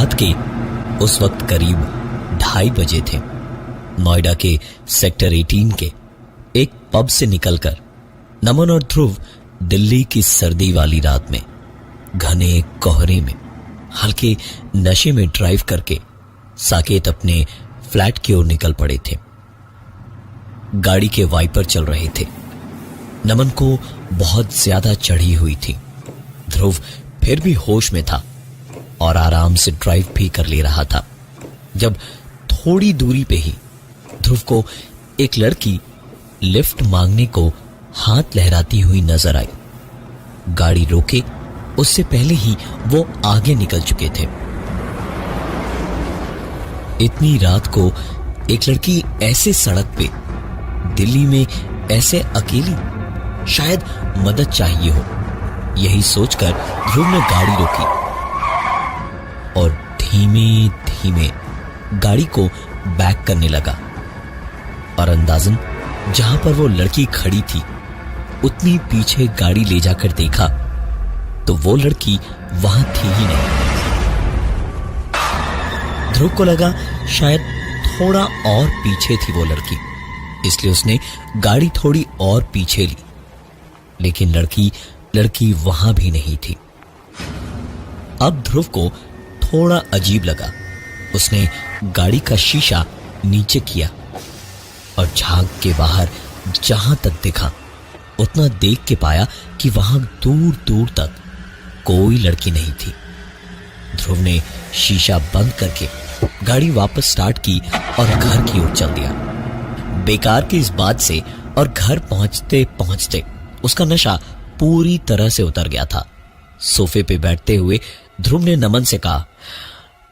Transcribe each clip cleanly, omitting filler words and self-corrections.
रात के उस वक्त करीब 2:30 बजे थे। नोएडा के सेक्टर 18 के एक पब से निकलकर नमन और ध्रुव दिल्ली की सर्दी वाली रात में घने कोहरे में हल्के नशे में ड्राइव करके साकेत अपने फ्लैट की ओर निकल पड़े थे। गाड़ी के वाइपर चल रहे थे। नमन को बहुत ज्यादा चढ़ी हुई थी। ध्रुव फिर भी होश में था और आराम से ड्राइव भी कर ले रहा था, जब थोड़ी दूरी पे ही ध्रुव को एक लड़की लिफ्ट मांगने को हाथ लहराती हुई नजर आई। गाड़ी रोके उससे पहले ही वो आगे निकल चुके थे। इतनी रात को एक लड़की ऐसे सड़क पे दिल्ली में ऐसे अकेली, शायद मदद चाहिए हो। यही सोचकर ध्रुव ने गाड़ी रोकी और धीमे धीमे गाड़ी को बैक करने लगा और अंदाजन जहां पर वो लड़की खड़ी थी उतनी पीछे गाड़ी ले जाकर देखा तो वो लड़की वहां थी ही नहीं। ध्रुव को लगा शायद थोड़ा और पीछे थी वो लड़की, इसलिए उसने गाड़ी थोड़ी और पीछे ली, लेकिन लड़की वहां भी नहीं थी। अब ध्रुव को थोड़ा अजीब लगा। उसने गाड़ी का शीशा नीचे किया और झांक के बाहर जहां तक देखा उतना देख के पाया कि वहां दूर दूर तक कोई लड़की नहीं थी। ध्रुव ने शीशा बंद करके गाड़ी वापस स्टार्ट की और घर की ओर चल दिया। बेकार की इस बात से और घर पहुंचते पहुंचते उसका नशा पूरी तरह से उतर गया था। सोफे पे बैठते हुए ध्रुव ने नमन से कहा,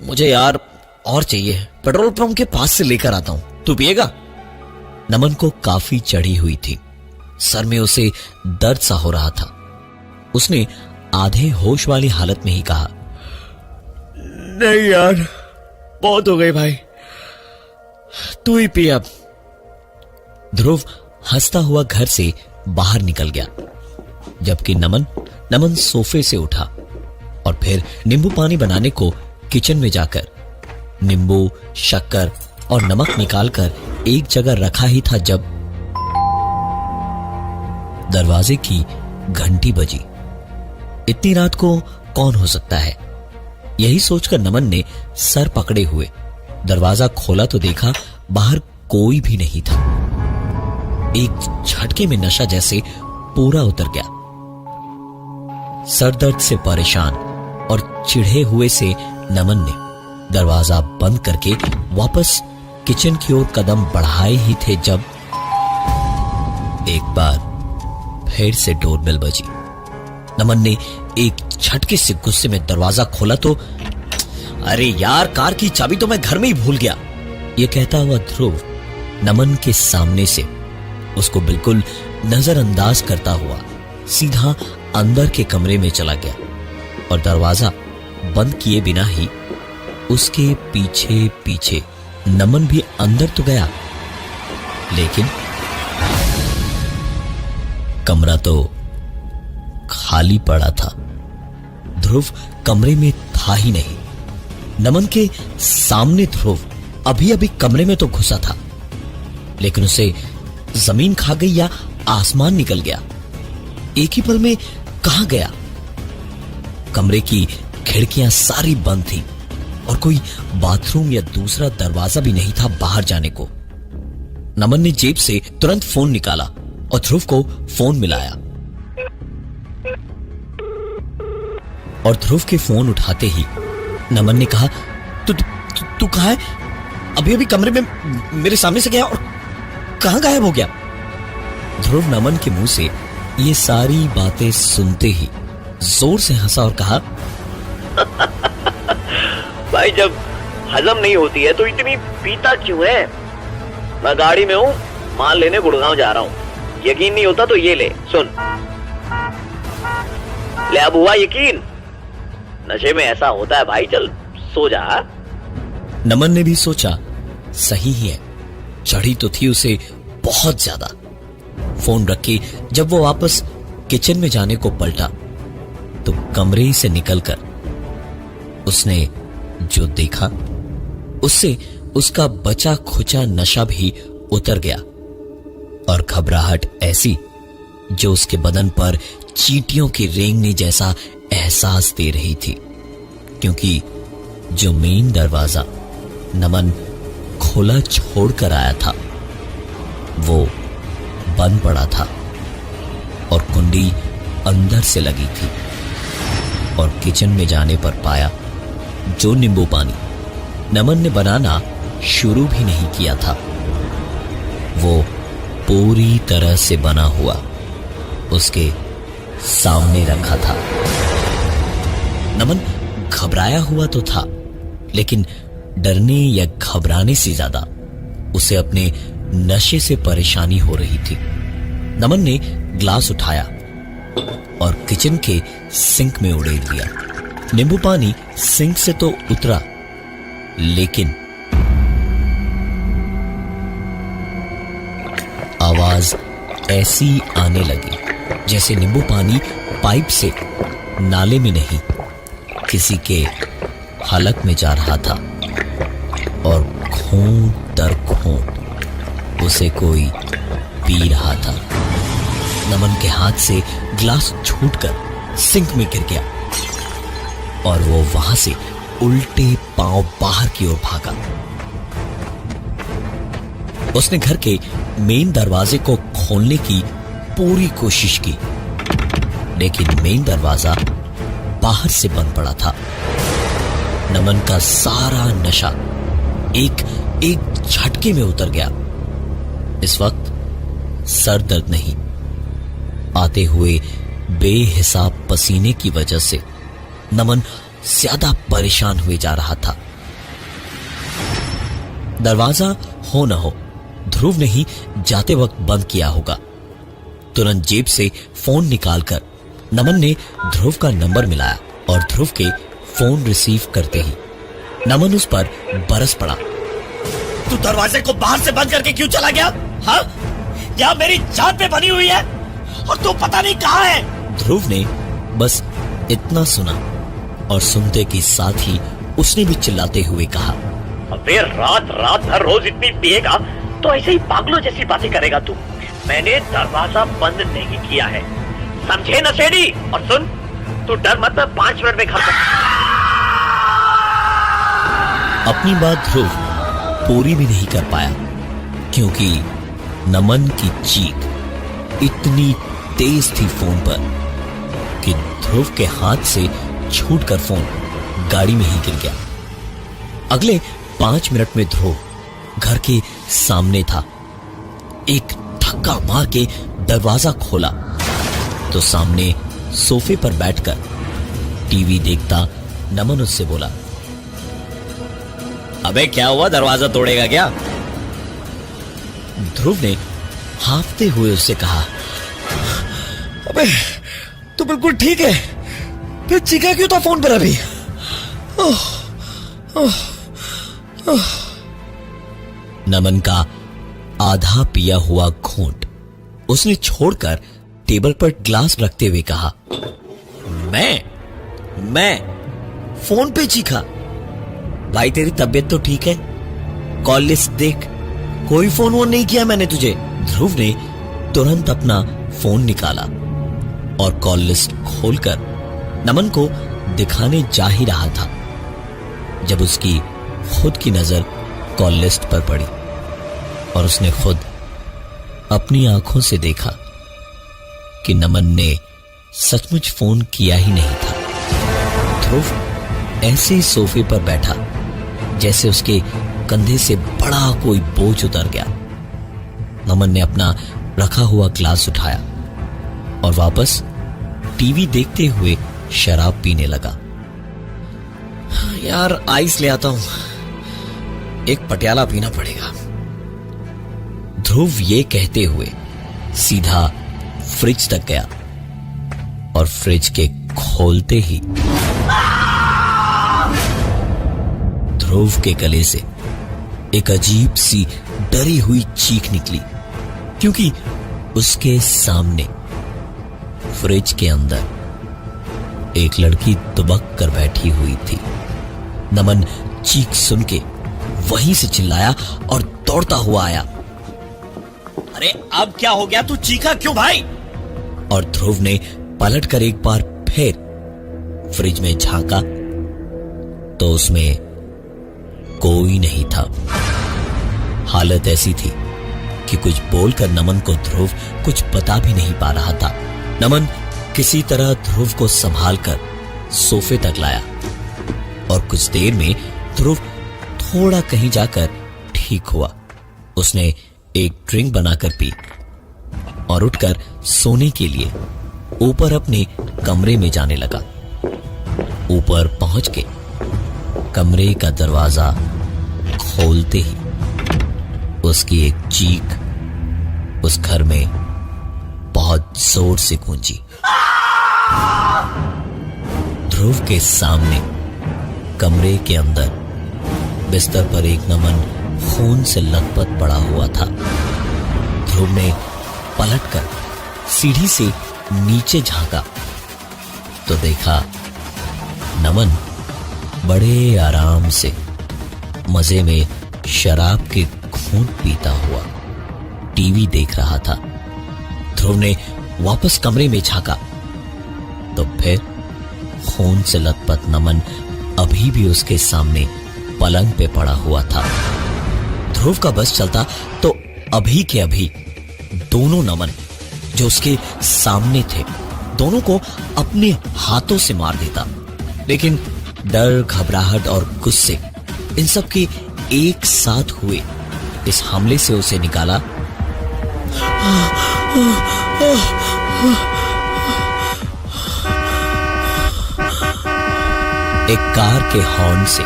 मुझे यार और चाहिए, पेट्रोल पंप के पास से लेकर आता हूं, तू पिएगा? नमन को काफी चढ़ी हुई थी। सर में उसे दर्द सा हो रहा था। उसने आधे होश वाली हालत में ही कहा, नहीं यार, बहुत हो गई भाई, तू ही पी अब। ध्रुव हंसता हुआ घर से बाहर निकल गया, जबकि नमन सोफे से उठा और फिर नींबू पानी बनाने को किचन में जाकर नींबू, शक्कर और नमक निकालकर एक जगह रखा ही था जब दरवाजे की घंटी बजी। इतनी रात को कौन हो सकता है? यही सोचकर नमन ने सर पकड़े हुए दरवाजा खोला तो देखा बाहर कोई भी नहीं था। एक झटके में नशा जैसे पूरा उतर गया। सरदर्द से परेशान और चिढ़े हुए से नमन ने दरवाजा बंद करके वापस किचन की ओर कदम बढ़ाए ही थे जब एक बार फिर से डोरबेल बजी। नमन ने एक झटके से गुस्से में दरवाजा खोला तो अरे यार, कार की चाबी तो मैं घर में ही भूल गया। यह कहता हुआ ध्रुव नमन के सामने से उसको बिल्कुल नजरअंदाज करता हुआ सीधा अंदर के कमरे में चला गया और दरवाजा बंद किए बिना ही उसके पीछे पीछे नमन भी अंदर तो गया, लेकिन कमरा तो खाली पड़ा था। ध्रुव कमरे में था ही नहीं। नमन के सामने ध्रुव अभी अभी कमरे में तो घुसा था, लेकिन उसे जमीन खा गई या आसमान निकल गया। एक ही पल में कहां गया? कमरे की खिड़कियां सारी बंद थी और कोई बाथरूम या दूसरा दरवाजा भी नहीं था बाहर जाने को। नमन ने जेब से तुरंत फोन निकाला और ध्रुव को फोन मिलाया और ध्रुव के फोन उठाते ही नमन ने कहा, तू कहां है? अभी अभी कमरे में मेरे सामने से गया और कहां गायब हो गया? ध्रुव नमन के मुंह से ये सारी बातें सुनते ही जोर से हंसा और कहा, भाई जब हजम नहीं होती है तो इतनी पीता क्यों है? मैं गाड़ी में हूँ, माल लेने गुड़गांव जा रहा हूँ। यकीन नहीं होता तो ये ले, सुन ले। अब हुआ यकीन? नशे में ऐसा होता है भाई, चल सो जा। नमन ने भी सोचा सही ही है, चढ़ी तो थी उसे बहुत ज्यादा। फोन रख के जब वो वापस किचन में जाने को पलटा तो कमरे से निकलकर उसने जो देखा उससे उसका बचा खुचा नशा भी उतर गया और घबराहट ऐसी जो उसके बदन पर चींटियों की रेंगने जैसा एहसास दे रही थी, क्योंकि जो मेन दरवाजा नमन खोला छोड़कर आया था वो बंद पड़ा था और कुंडी अंदर से लगी थी। और किचन में जाने पर पाया जो नींबू पानी नमन ने बनाना शुरू भी नहीं किया था वो पूरी तरह से बना हुआ उसके सामने रखा था। नमन घबराया हुआ तो था, लेकिन डरने या घबराने से ज्यादा उसे अपने नशे से परेशानी हो रही थी। नमन ने ग्लास उठाया और किचन के सिंक में उड़ेल दिया। नींबू पानी सिंक से तो उतरा, लेकिन आवाज ऐसी आने लगी जैसे नींबू पानी पाइप से नाले में नहीं किसी के हलक में जा रहा था और खून दर खून उसे कोई पी रहा था। नमन के हाथ से ग्लास छूटकर सिंक में गिर गया और वो वहां से उल्टे पांव बाहर की ओर भागा। उसने घर के मेन दरवाजे को खोलने की पूरी कोशिश की, लेकिन मेन दरवाजा बाहर से बंद पड़ा था। नमन का सारा नशा एक झटके में उतर गया। इस वक्त सर दर्द नहीं, आते हुए बेहिसाब पसीने की वजह से नमन ज्यादा परेशान हुए जा रहा था। दरवाजा हो न हो ध्रुव ने ही जाते वक्त बंद किया होगा। तुरंत जेब से फोन निकालकर नमन ने ध्रुव का नंबर मिलाया और ध्रुव के फोन रिसीव करते ही नमन उस पर बरस पड़ा। तू दरवाजे को बाहर से बंद करके क्यों चला गया? हाँ, क्या मेरी जान पे बनी हुई है और तू पता नहीं कहां है? ध्रुव ने बस इतना सुना और सुनते के साथ ही उसने भी चिल्लाते हुए कहा, अबे रात भर रोज इतनी पिएगा तो ऐसे ही पागलों जैसी बातें करेगा तू। मैंने दरवाजा बंद नहीं किया है, समझे नशेड़ी? और सुन, तू डर मत, मैं 5 मिनट में घर पर। अपनी बात ध्रुव पूरी भी नहीं कर पाया, क्योंकि नमन की चीख इतनी तेज थी फोन पर कि ध्रुव के हाथ से छूटकर फोन गाड़ी में ही गिर गया। अगले 5 मिनट में ध्रुव घर के सामने था। एक धक्का मार के दरवाजा खोला तो सामने सोफे पर बैठकर टीवी देखता नमन उससे बोला, अबे क्या हुआ, दरवाजा तोड़ेगा क्या? ध्रुव ने हांफते हुए उससे कहा, अबे तू बिल्कुल ठीक है, फिर चीखा क्यों था फोन पर अभी? नमन का आधा पिया हुआ घूंट उसने छोड़कर टेबल पर ग्लास रखते हुए कहा, मैं फोन पे चीखा? भाई तेरी तबीयत तो ठीक है? कॉल लिस्ट देख, कोई फोन वोन नहीं किया मैंने तुझे। ध्रुव ने तुरंत अपना फोन निकाला और कॉल लिस्ट खोलकर नमन को दिखाने जा ही रहा था जब उसकी खुद की नजर कॉल लिस्ट पर पड़ी और उसने खुद अपनी आंखों से देखा कि नमन ने सचमुच फोन किया ही नहीं था। ध्रुव ऐसे ही सोफे पर बैठा जैसे उसके कंधे से बड़ा कोई बोझ उतर गया। नमन ने अपना रखा हुआ ग्लास उठाया और वापस टीवी देखते हुए शराब पीने लगा। यार आइस ले आता हूं, एक पटियाला पीना पड़ेगा। ध्रुव ये कहते हुए सीधा फ्रिज तक गया और फ्रिज के खोलते ही ध्रुव के गले से एक अजीब सी डरी हुई चीख निकली, क्योंकि उसके सामने फ्रिज के अंदर एक लड़की दुबक कर बैठी हुई थी। नमन चीख सुन के वहीं से चिल्लाया और दौड़ता हुआ आया। अरे अब क्या हो गया, तू चीखा क्यों भाई? और ध्रुव ने पलटकर एक बार फिर फ्रिज में झांका तो उसमें कोई नहीं था। हालत ऐसी थी कि कुछ बोलकर नमन को ध्रुव कुछ बता भी नहीं पा रहा था। नमन किसी तरह ध्रुव को संभालकर सोफे तक लाया और कुछ देर में ध्रुव थोड़ा कहीं जाकर ठीक हुआ। उसने एक ड्रिंक बनाकर पी और उठकर सोने के लिए ऊपर अपने कमरे में जाने लगा। ऊपर पहुंच के कमरे का दरवाजा खोलते ही उसकी एक चीख उस घर में बहुत जोर से गूंजी। ध्रुव के सामने कमरे के अंदर बिस्तर पर एक नमन खून से लथपथ पड़ा हुआ था। ध्रुव ने पलटकर सीढ़ी से नीचे झांका तो देखा नमन बड़े आराम से मजे में शराब के घूंट पीता हुआ टीवी देख रहा था। ध्रुव ने वापस कमरे में झांका तो फिर खून से लथपथ नमन अभी भी उसके सामने पलंग पे पड़ा हुआ था। ध्रुव का बस चलता तो अभी के अभी दोनों नमन जो उसके सामने थे दोनों को अपने हाथों से मार देता, लेकिन डर, घबराहट और गुस्से इन सब के एक साथ हुए इस हमले से उसे निकाला। एक कार के हॉर्न से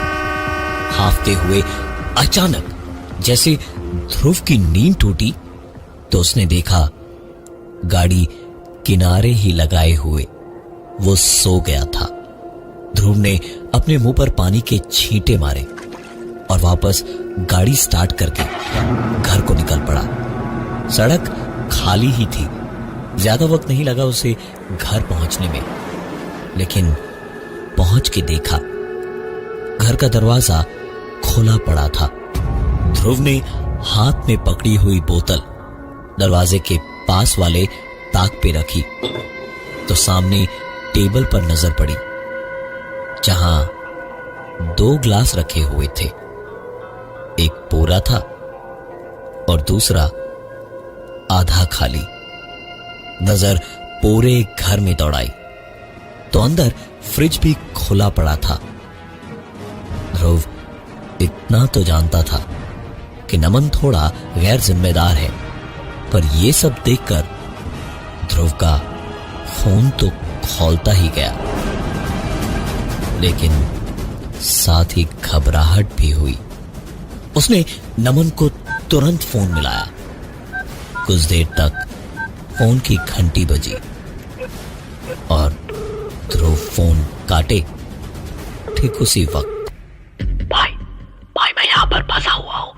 हाफते हुए अचानक जैसे ध्रुव की नींद टूटी तो उसने देखा गाड़ी किनारे ही लगाए हुए वो सो गया था। ध्रुव ने अपने मुंह पर पानी के छींटे मारे और वापस गाड़ी स्टार्ट करके घर को निकल पड़ा। सड़क खाली ही थी, ज्यादा वक्त नहीं लगा उसे घर पहुंचने में, लेकिन पहुंच के देखा घर का दरवाजा खुला पड़ा था। ध्रुव ने हाथ में पकड़ी हुई बोतल दरवाजे के पास वाले ताक पे रखी तो सामने टेबल पर नजर पड़ी जहां 2 ग्लास रखे हुए थे। एक पूरा था और दूसरा आधा खाली। नजर पूरे घर में दौड़ाई तो अंदर फ्रिज भी खुला पड़ा था। ध्रुव इतना तो जानता था कि नमन थोड़ा गैर जिम्मेदार है, पर यह सब देखकर ध्रुव का खून तो खौलता ही गया, लेकिन साथ ही घबराहट भी हुई। उसने नमन को तुरंत फोन मिलाया। कुछ देर तक फोन की घंटी बजी और ध्रुव फोन काटे ठीक उसी वक्त भाई मैं यहाँ पर फंसा हुआ हूँ,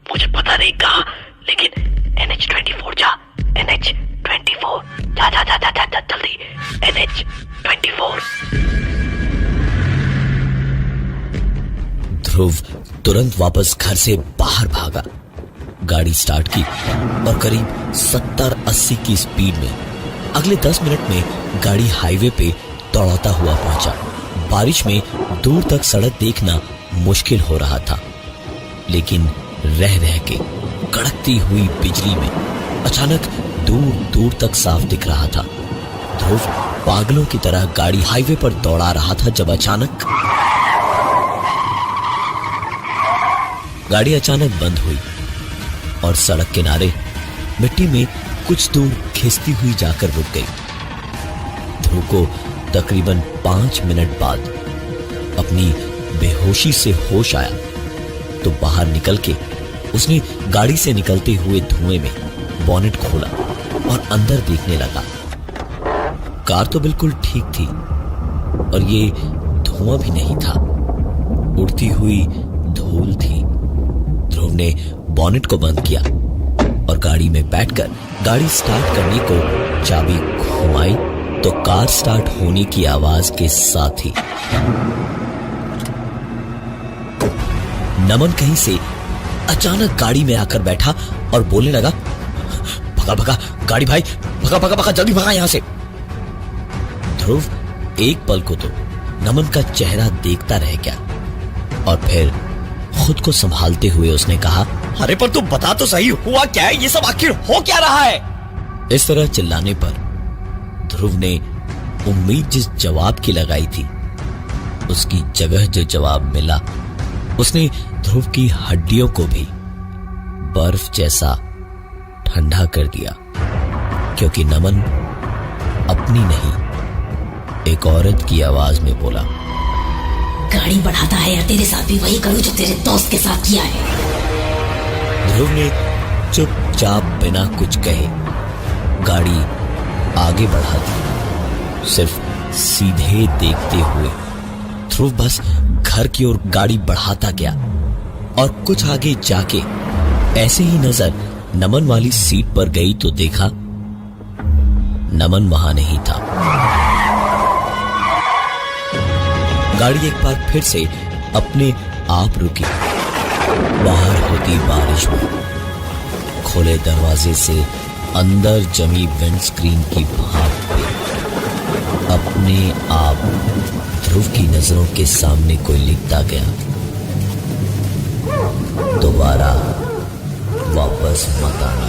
मुझे पता नहीं कहाँ, लेकिन NH24 जा, NH24 जा जल्दी, NH24। ध्रुव तुरंत वापस घर से बाहर भागा, गाड़ी स्टार्ट की और करीब 70-80 की स्पीड में अगले 10 मिनट में गाड़ी हाईवे पे दौड़ाता हुआ पहुंचा। बारिश में दूर तक सड़क देखना मुश्किल हो रहा था, लेकिन रह रह के कड़कती हुई बिजली में अचानक दूर दूर तक साफ दिख रहा था। ध्रुव पागलों की तरह गाड़ी हाईवे पर दौड़ा रहा था जब अचानक गाड़ी बंद हुई और सड़क किनारे मिट्टी में कुछ दूर खिसती हुई जाकर रुक गई। ध्रुव को तकरीबन 5 मिनट बाद अपनी बेहोशी से होश आया तो बाहर निकल के उसने गाड़ी से निकलते हुए धुएं में बॉनेट खोला और अंदर देखने लगा। कार तो बिल्कुल ठीक थी और ये धुआं भी नहीं था, उड़ती हुई धूल थी। ध्रुव ने बॉनेट को बंद किया और गाड़ी में बैठकर गाड़ी स्टार्ट करने को चाबी घुमाई तो कार स्टार्ट होने की आवाज के साथ ही नमन कहीं से अचानक गाड़ी में आकर बैठा और बोलने लगा, भगा भगा गाड़ी भाई, भगा भगा भगा, जल्दी भगा यहां से। ध्रुव एक पल को तो नमन का चेहरा देखता रह गया और फिर खुद को संभालते हुए उसने कहा, अरे पर तू बता तो सही, हुआ क्या है? ये सब आखिर हो क्या रहा है? इस तरह चिल्लाने पर ध्रुव ने उम्मीद जिस जवाब की लगाई थी, उसकी जगह जो जवाब मिला, उसने ध्रुव की हड्डियों को भी बर्फ जैसा ठंडा कर दिया। क्योंकि नमन अपनी नहीं, एक औरत की आवाज में बोला, गाड़ी बढ़ाता है या तेरे साथ भी वही करूं जो तेरे दोस्त के साथ किया है? ध्रुव ने चुपचाप बिना कुछ कहे गाड़ी आगे बढ़ा दी। सिर्फ सीधे देखते हुए ध्रुव बस घर की ओर गाड़ी बढ़ाता गया और कुछ आगे जाके ऐसे ही नजर नमन वाली सीट पर गई तो देखा नमन वहां नहीं था। गाड़ी एक बार फिर से अपने आप रुकी। बाहर होती बारिश में खुले दरवाजे से अंदर जमी विंडस्क्रीन की भाप पे अपने आप ध्रुव की नजरों के सामने कोई लिखता गया, दोबारा वापस मत आना।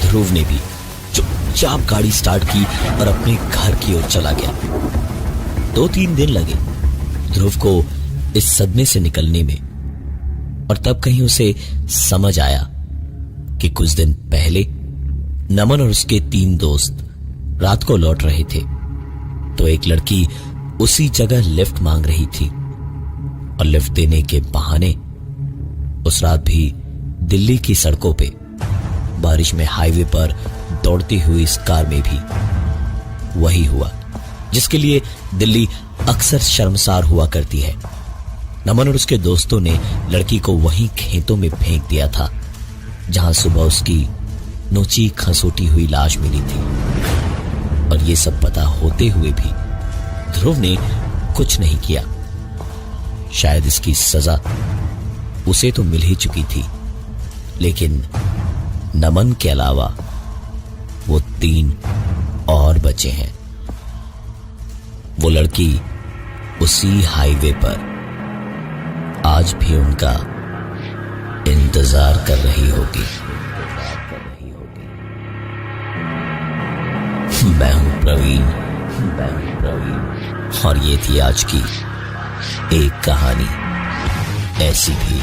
ध्रुव ने भी चुपचाप गाड़ी स्टार्ट की और अपने घर की ओर चला गया। 2-3 दिन लगे ध्रुव को इस सदमे से निकलने में, और तब कहीं उसे समझ आया कि कुछ दिन पहले नमन और उसके 3 दोस्त रात को लौट रहे थे तो एक लड़की उसी जगह लिफ्ट मांग रही थी और लिफ्ट देने के बहाने उस रात भी दिल्ली की सड़कों पे बारिश में हाईवे पर दौड़ती हुई इस कार में भी वही हुआ जिसके लिए दिल्ली अक्सर शर्मसार हुआ करती है। नमन और उसके दोस्तों ने लड़की को वहीं खेतों में फेंक दिया था जहां सुबह उसकी नोची खसोटी हुई लाश मिली थी। और ये सब पता होते हुए भी ध्रुव ने कुछ नहीं किया। शायद इसकी सजा उसे तो मिल ही चुकी थी, लेकिन नमन के अलावा वो 3 और बचे हैं। वो लड़की उसी हाईवे पर आज भी उनका इंतजार कर रही होगी। मैं हूं प्रवीण, और ये थी आज की एक कहानी ऐसी भी।